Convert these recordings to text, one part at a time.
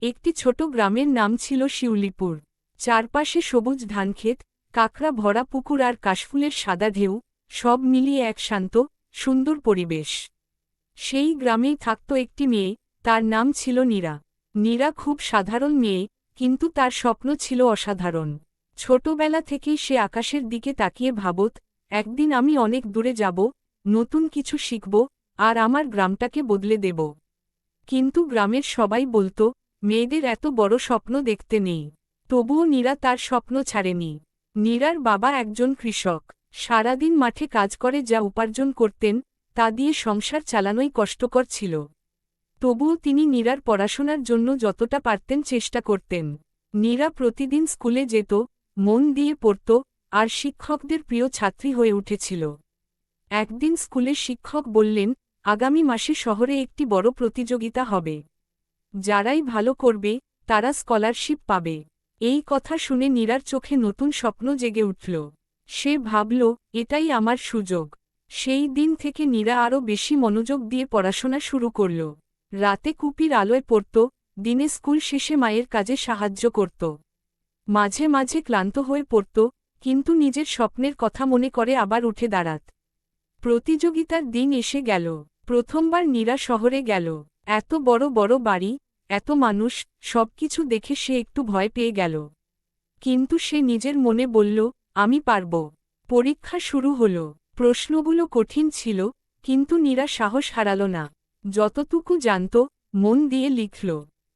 একটি ছোট গ্রামের নাম ছিল শিউলিপুর। চারপাশে সবুজ ধানক্ষেত, কাঁকড়া ভরা পুকুর আর কাশফুলের সাদা ঢেউ, সব মিলিয়ে এক শান্ত, সুন্দর পরিবেশ। সেই গ্রামেই থাকত একটি মেয়ে, তার নাম ছিল নীরা। নীরা খুব সাধারণ মেয়ে, কিন্তু তার স্বপ্ন ছিল অসাধারণ। ছোটবেলা থেকেই সে আকাশের দিকে তাকিয়ে ভাবত, একদিন আমি অনেক দূরে যাব, নতুন কিছু শিখব, আর আমার গ্রামটাকে বদলে দেব। কিন্তু গ্রামের সবাই বলত, মেয়েদের এত বড় স্বপ্ন দেখতে নেই। তবুও নীরা তার স্বপ্ন ছাড়েনি। নীরার বাবা একজন কৃষক। সারাদিন মাঠে কাজ করে যা উপার্জন করতেন, তা দিয়ে সংসার চালানোই কষ্টকর ছিল। তবুও তিনি নীরার পড়াশোনার জন্য যতটা পারতেন চেষ্টা করতেন। নীরা প্রতিদিন স্কুলে যেত, মন দিয়ে পড়ত, আর শিক্ষকদের প্রিয় ছাত্রী হয়ে উঠেছিল। একদিন স্কুলের শিক্ষক বললেন, আগামী মাসে শহরে একটি বড় প্রতিযোগিতা হবে। যারাই ভালো করবে, তারা স্কলারশিপ পাবে। এই কথা শুনে নীরার চোখে নতুন স্বপ্ন জেগে উঠল। সে ভাবল, এটাই আমার সুযোগ। সেই দিন থেকে নীরা আরও বেশি মনোযোগ দিয়ে পড়াশোনা শুরু করল। রাতে কুপির আলোয় পড়ত, দিনে স্কুল শেষে মায়ের কাজে সাহায্য করত। মাঝে মাঝে ক্লান্ত হয়ে পড়ত, কিন্তু নিজের স্বপ্নের কথা মনে করে আবার উঠে দাঁড়াত। প্রতিযোগিতার দিন এসে গেল। প্রথমবার নীরা শহরে গেল। এত বড় বড় বাড়ি, এত মানুষ, সবকিছু দেখে সে একটু ভয় পেয়ে গেল। কিন্তু সে নিজের মনে বলল, আমি পারব। পরীক্ষা শুরু হল। প্রশ্নগুলো কঠিন ছিল, কিন্তু নীরা সাহস হারাল না। যতটুকু জানত, মন দিয়ে লিখল।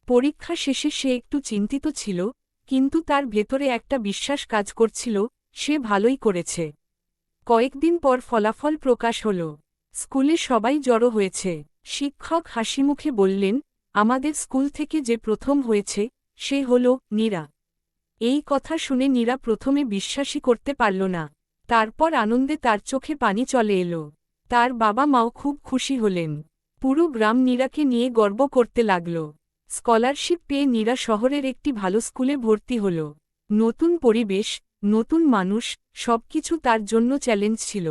পরীক্ষা শেষে সে একটু চিন্তিত ছিল, কিন্তু তার ভেতরে একটা বিশ্বাস কাজ করছিল, সে ভালোই করেছে। কয়েকদিন পর ফলাফল প্রকাশ হল। স্কুলে সবাই জড়ো হয়েছে। শিক্ষক হাসিমুখে বললেন, আমাদের স্কুল থেকে যে প্রথম হয়েছে, সে হল নীরা। এই কথা শুনে নীরা প্রথমে বিশ্বাসই করতে পারল না। তারপর আনন্দে তার চোখে পানি চলে এলো। তার বাবা মাও খুব খুশি হলেন। পুরো গ্রাম নীরাকে নিয়ে গর্ব করতে লাগল। স্কলারশিপ পেয়ে নীরা শহরের একটি ভালো স্কুলে ভর্তি হল। নতুন পরিবেশ, নতুন মানুষ, সবকিছু তার জন্য চ্যালেঞ্জ ছিল।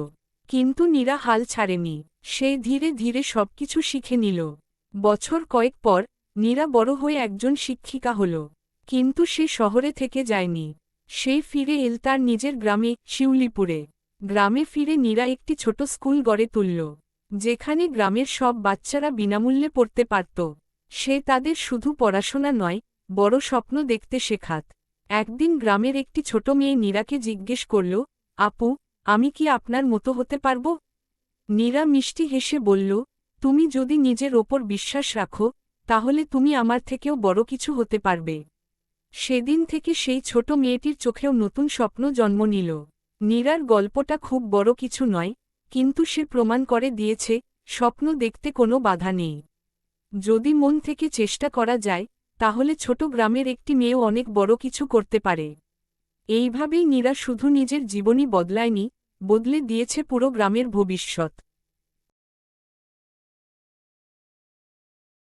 কিন্তু নীরা হাল ছাড়েনি। সে ধীরে ধীরে সবকিছু শিখে নিল। বছর কয়েক পর, নীরা বড় হয়ে একজন শিক্ষিকা হল। কিন্তু সে শহরে থেকে যায়নি। সে ফিরে এল তার নিজের গ্রামে, শিউলিপুরে। গ্রামে ফিরে নীরা একটি ছোট স্কুল গড়ে তুলল, যেখানে গ্রামের সব বাচ্চারা বিনামূল্যে পড়তে পারত। সে তাদের শুধু পড়াশোনা নয়, বড় স্বপ্ন দেখতে শেখাত। একদিন গ্রামের একটি ছোট মেয়ে নীরাকে জিজ্ঞেস করল, আপু, আমি কি আপনার মতো হতে পারব? নীরা মিষ্টি হেসে বলল, তুমি যদি নিজের ওপর বিশ্বাস রাখো, তাহলে তুমি আমার থেকেও বড় কিছু হতে পারবে। সেদিন থেকে সেই ছোট মেয়েটির চোখেও নতুন স্বপ্ন জন্ম নিল। নীরার গল্পটা খুব বড় কিছু নয়, কিন্তু সে প্রমাণ করে দিয়েছে, স্বপ্ন দেখতে কোনো বাধা নেই। যদি মন থেকে চেষ্টা করা যায়, তাহলে ছোট গ্রামের একটি মেয়েও অনেক বড় কিছু করতে পারে। এইভাবেই নীরা শুধু নিজের জীবনই বদলায়নি, বদলে দিয়েছে পুরো গ্রামের ভবিষ্যৎ।